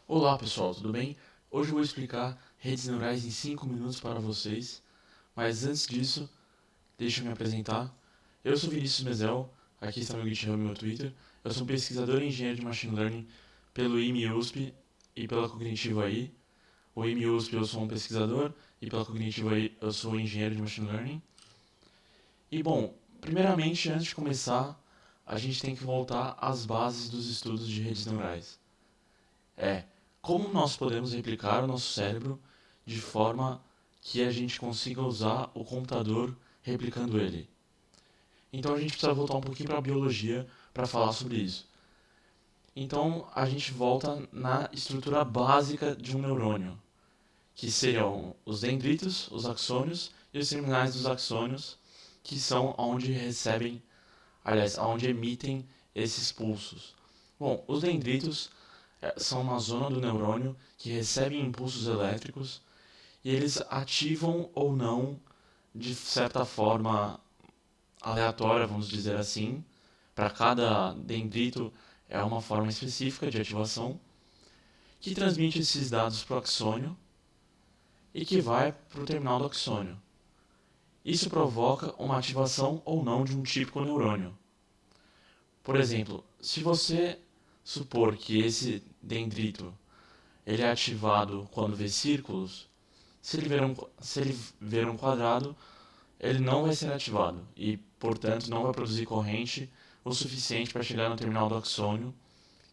Olá pessoal, tudo bem? Hoje eu vou explicar redes neurais em 5 minutos para vocês, mas antes disso, deixa eu me apresentar. Eu sou Vinícius Mezel, aqui está meu GitHub e meu Twitter. Eu sou um pesquisador e engenheiro de Machine Learning pelo IME-USP e pela Cognitivo AI. O IME-USP eu sou um pesquisador e pela Cognitivo AI eu sou um engenheiro de Machine Learning. E bom, primeiramente, antes de começar, a gente tem que voltar às bases dos estudos de redes neurais. É como nós podemos replicar o nosso cérebro de forma que a gente consiga usar o computador replicando ele. Então a gente precisa voltar um pouquinho para a biologia para falar sobre isso. Então a gente volta na estrutura básica de um neurônio, que seriam os dendritos, os axônios e os terminais dos axônios, que são onde recebem, aliás, onde emitem esses pulsos. Bom, os dendritos são uma zona do neurônio que recebem impulsos elétricos e eles ativam ou não, de certa forma aleatória, vamos dizer assim. Para cada dendrito é uma forma específica de ativação que transmite esses dados para o axônio e que vai para o terminal do axônio. Isso provoca uma ativação ou não de um típico neurônio. Por exemplo, se você supor que esse dendrito ele é ativado quando vê círculos, se ele ver um quadrado, ele não vai ser ativado e, portanto, não vai produzir corrente o suficiente para chegar no terminal do axônio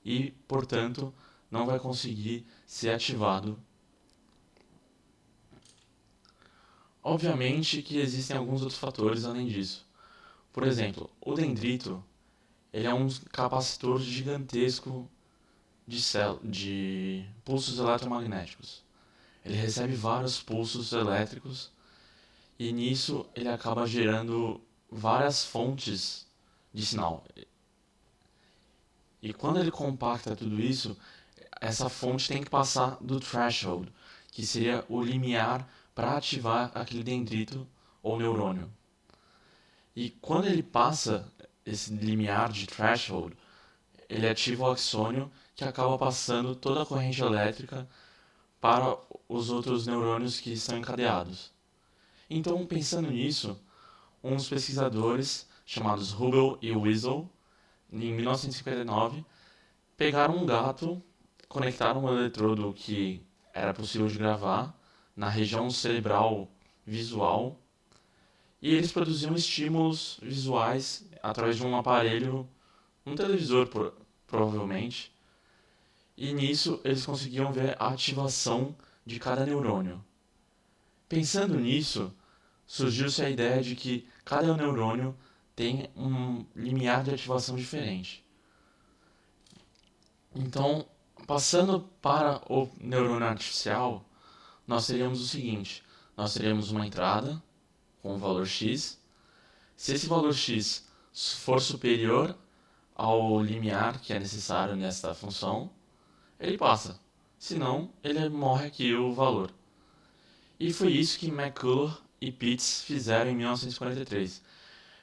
e, portanto, não vai conseguir ser ativado. Obviamente que existem alguns outros fatores além disso. Por exemplo, o dendrito ele é um capacitor gigantesco de pulsos eletromagnéticos. Ele recebe vários pulsos elétricos e nisso ele acaba gerando várias fontes de sinal. E quando ele compacta tudo isso, essa fonte tem que passar do threshold, que seria o limiar para ativar aquele dendrito ou neurônio. E quando ele passa esse limiar de threshold, ele ativa o axônio que acaba passando toda a corrente elétrica para os outros neurônios que estão encadeados. Então, pensando nisso, uns pesquisadores chamados Hubel e Wiesel, em 1959, pegaram um gato, conectaram um eletrodo que era possível de gravar na região cerebral visual e eles produziam estímulos visuais através de um aparelho, um televisor provavelmente, e nisso eles conseguiam ver a ativação de cada neurônio. Pensando nisso, surgiu-se a ideia de que cada neurônio tem um limiar de ativação diferente. Então, passando para o neurônio artificial, nós teríamos o seguinte: nós teríamos uma entrada com um valor x. Se esse valor x for superior ao limiar que é necessário nesta função, ele passa. Senão, ele morre aqui o valor. E foi isso que McCulloch e Pitts fizeram em 1943.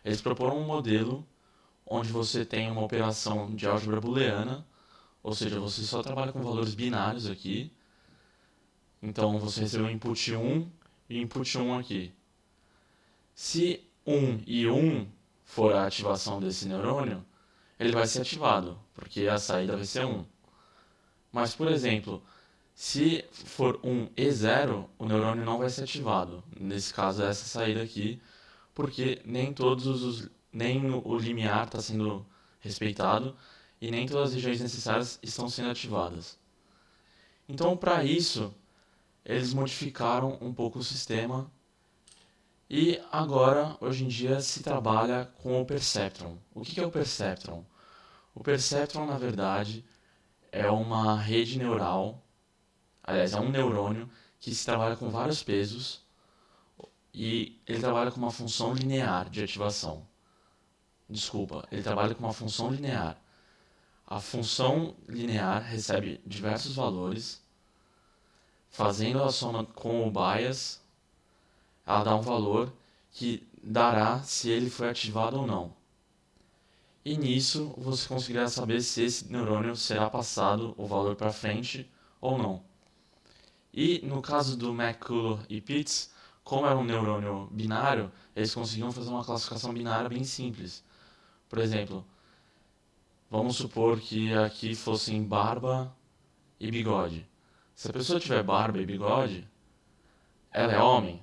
Eles proporam um modelo onde você tem uma operação de álgebra booleana, ou seja, você só trabalha com valores binários aqui. Então você recebeu input 1 e input 1 aqui. Se 1 e 1 for a ativação desse neurônio, ele vai ser ativado, porque a saída vai ser 1. Mas, por exemplo, se for 1 e 0, o neurônio não vai ser ativado. Nesse caso, é essa saída aqui, porque nem o limiar está sendo respeitado e nem todas as regiões necessárias estão sendo ativadas. Então, para isso, eles modificaram um pouco o sistema e agora, hoje em dia, se trabalha com o perceptron. O que é o perceptron? O perceptron, na verdade, é uma rede neural, aliás, é um neurônio que se trabalha com vários pesos e ele trabalha com uma função linear de ativação. Desculpa, ele trabalha com uma função linear. A função linear recebe diversos valores, fazendo a soma com o bias, ela dá um valor que dará se ele foi ativado ou não. E nisso você conseguirá saber se esse neurônio será passado o valor para frente ou não. E no caso do McCullough e Pitts, como era um neurônio binário, eles conseguiam fazer uma classificação binária bem simples. Por exemplo, vamos supor que aqui fossem barba e bigode. Se a pessoa tiver barba e bigode, ela é homem.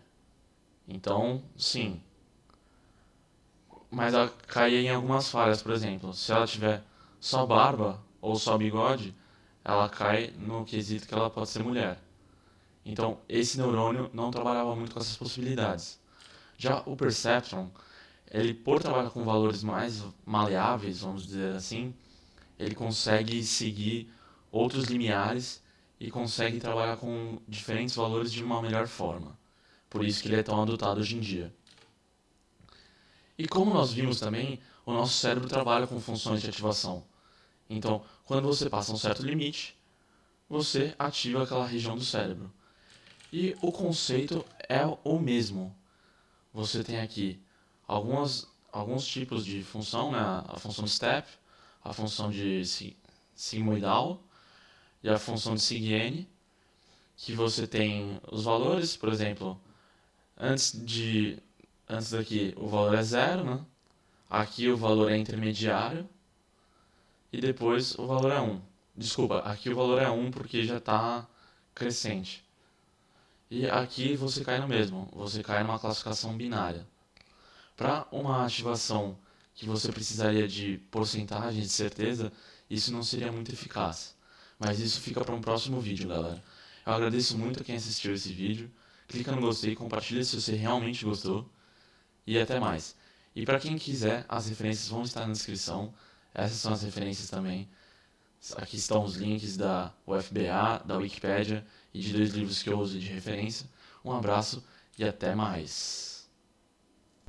Então, sim. Mas ela cai em algumas falhas, por exemplo. Se ela tiver só barba ou só bigode, ela cai no quesito que ela pode ser mulher. Então, esse neurônio não trabalhava muito com essas possibilidades. Já o perceptron, ele por trabalhar com valores mais maleáveis, vamos dizer assim, ele consegue seguir outros limiares e consegue trabalhar com diferentes valores de uma melhor forma. Por isso que ele é tão adotado hoje em dia. E como nós vimos também, o nosso cérebro trabalha com funções de ativação. Então, quando você passa um certo limite, você ativa aquela região do cérebro. E o conceito é o mesmo. Você tem aqui alguns tipos de função, né? A função de step, a função de sigmoidal e a função de sig-n, que você tem os valores, por exemplo, antes daqui o valor é 0, né? Aqui o valor é intermediário e depois o valor é 1. Desculpa, aqui o valor é 1 porque já está crescente. E aqui você cai no mesmo, você cai numa classificação binária. Para uma ativação que você precisaria de porcentagem de certeza, isso não seria muito eficaz. Mas isso fica para um próximo vídeo, galera. Eu agradeço muito a quem assistiu esse vídeo. Clica no gostei, compartilha se você realmente gostou. E até mais. E para quem quiser, as referências vão estar na descrição. Essas são as referências também. Aqui estão os links da UFBA, da Wikipédia e de 2 livros que eu uso de referência. Um abraço e até mais.